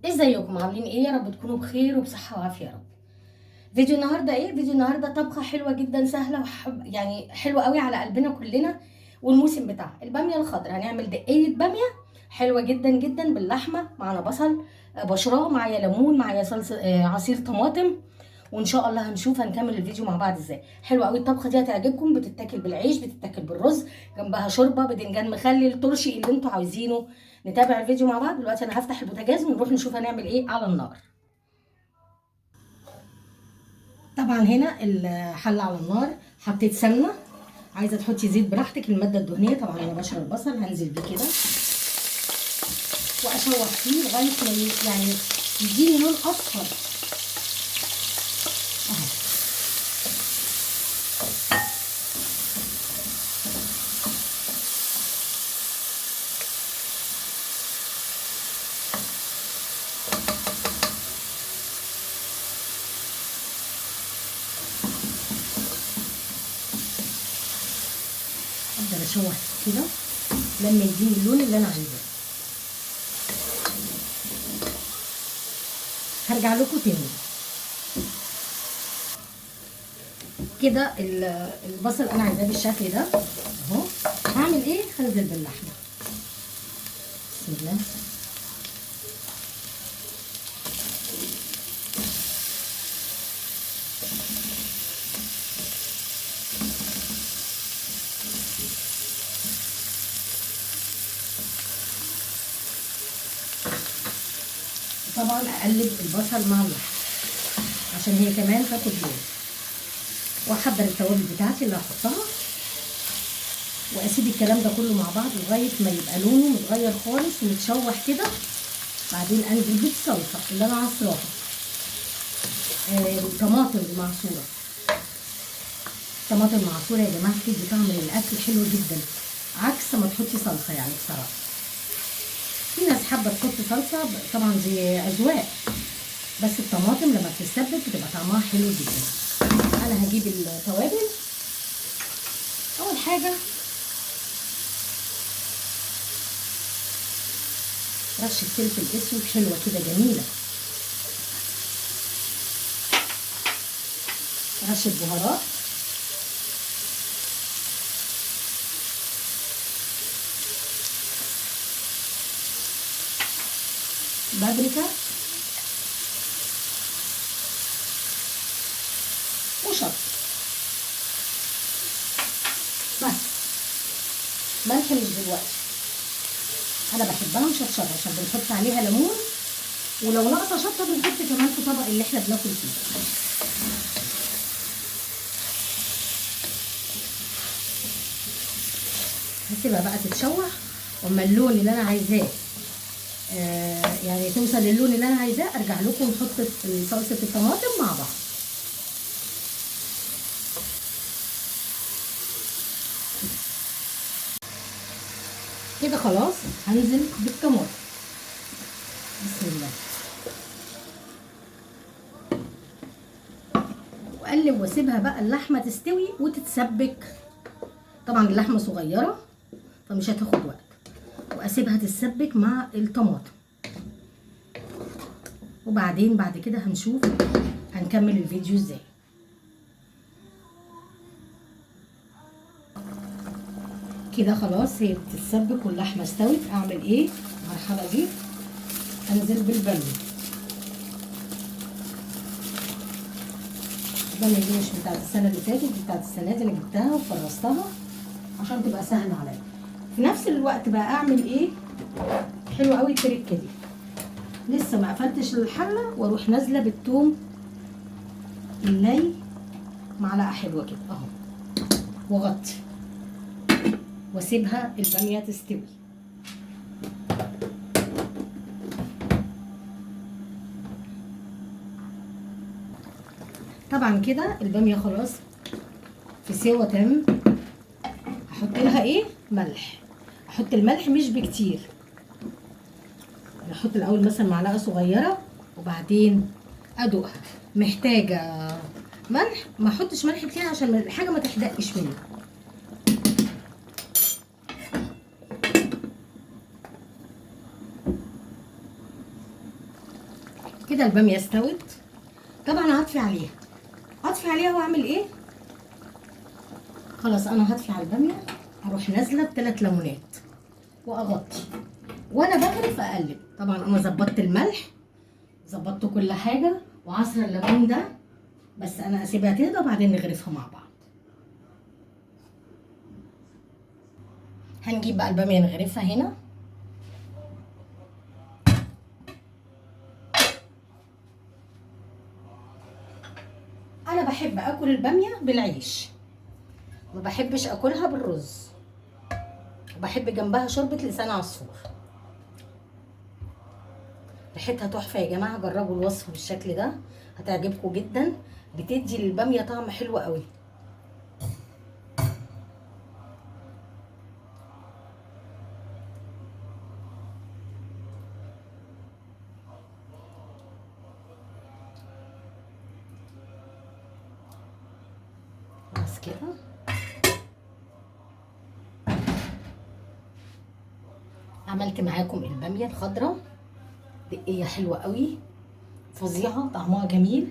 ازيكم عاملين ايه؟ يا رب تكونوا بخير وبصحه وعافيه يا رب. فيديو النهارده ايه؟ فيديو النهارده طبخه حلوه جدا سهله يعني حلوه قوي على قلبنا كلنا. والموسم بتاعها الباميه الخضراء. هنعمل دقيه باميه حلوه جدا جدا باللحمه. معانا بصل بشراه، معايا ليمون، معايا صلصه عصير طماطم. وان شاء الله هنكمل الفيديو مع بعض ازاي. حلوه قوي الطبخه دي، هتعجبكم. بتتاكل بالعيش، بتتاكل بالرز، جنبها شوربه بدنجان مخلل، ترشي اللي انتوا عايزينه. نتابع الفيديو مع بعض. دلوقتي انا هفتح البوتاجاز ونروح نشوف هنعمل ايه على النار. طبعا هنا الحله على النار، حطيت سمنه. عايزه تحطي زيت براحتك، الماده الدهنيه. طبعا انا بشر البصل، هنزل بيه كده واشوح فيه لغايه ما يعني يديني لون اصفر اهو. افضل اشوح كده لما يديني اللون اللي انا عايزاه. هرجع لكم تاني. كده البصل انا عايزاه بالشكل ده اهو. هعمل ايه؟ هنزل باللحمه. بسم الله. طبعا اقلب البصل مع اللحمه عشان هي كمان تاخد لون. واحضر التوابل بتاعتي اللي هحطها، واسيب الكلام ده كله مع بعض لغايه ما يبقى لونه متغير خالص ومتشوح كده. بعدين انزل بالصلصه اللي انا عصراها، الطماطم المعصوره. الطماطم المعصوره يا جماعه بتدي طعم للاكل حلو جدا، عكس ما تحطي صلصه يعني بصراحه. في ناس حابه تحط صلصه، طبعا دي اذواق، بس الطماطم لما بتتسبك بتبقى طعمها حلو جدا. انا هجيب التوابل. اول حاجه رشه فلفل اسود حلوه كده جميله، رشه بهارات، بابريكا وشطه بس. ملح مش دلوقتي، انا بحبها مشطشطه عشان بنحط عليها ليمون، ولو ناقصه شطه بنحط كمان في طبق اللي احنا بناكل فيه. هسيبها بقى تتشوح، واما اللون اللي انا عايزاه يعني توصل للون اللي انا عايزاه، ارجع لكم نحط صلصه الطماطم مع بعض. كده خلاص هنزل بالطماطم. بسم الله. واقلب واسيبها بقى اللحمه تستوي وتتسبك. طبعا اللحمه صغيره فمش هتاخد وقت، واسيبها تتسبك مع الطماطم. وبعدين بعد كده هنشوف هنكمل الفيديو ازاي. كده خلاص هي بتتسبك واللحمه استوت. اعمل ايه المرحله دي؟ انزل بالباميه. الباميه دي مش بتاعت السنه اللي فاتت، دي بتاعت السنه دي. انا جبتها وفرستها عشان تبقى سهله عليا. في نفس الوقت بقى اعمل ايه؟ حلوه قوي التركه دي. لسه ما قفلتش الحله واروح نازله بالثوم الني، معلقه حلوه كده اهو، واغطي واسيبها الباميه تستوي. طبعا كده الباميه خلاص في سوا تام. هحط لها ايه؟ ملح. احط الملح مش بكتير، احط الاول مثلا معلقه صغيره وبعدين ادوقها. محتاجه ملح، ما احطش ملح كتير عشان الحاجه ما تحدقش مني. كده الباميه استوت. طبعا هطفي عليها واعمل ايه؟ خلاص انا هطفي على الباميه، اروح نازله ب3 ليمونات واغطي، وانا بغرف اقلب. طبعا انا ظبطت الملح، ظبطت كل حاجه، وعصر الليمون ده بس انا اسيبها تهدى وبعدين نغرفها مع بعض. هنجيب بقى الباميه نغرفها هنا. انا بحب اكل الباميه بالعيش، ما بحبش اكلها بالرز، وبحب جنبها شوربه لسان عصفور. ريحتها تحفه يا جماعه، جربوا الوصفه بالشكل ده هتعجبكم جدا، بتدي للباميه طعم حلو قوي. بس كده عملت معاكم الباميه الخضراء، دقيه حلوه قوي، فظيعه، طعمها جميل.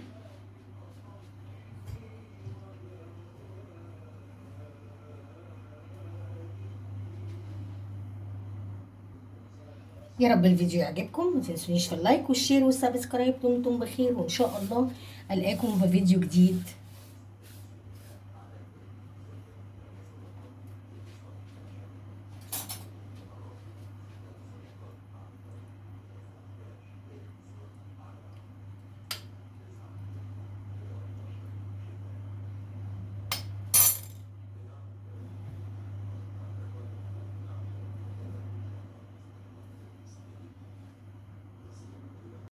يا رب الفيديو يعجبكم، ما تنسونيش في اللايك والشير والسبسكرايب. دمتم بخير، وان شاء الله القاكم في فيديو جديد.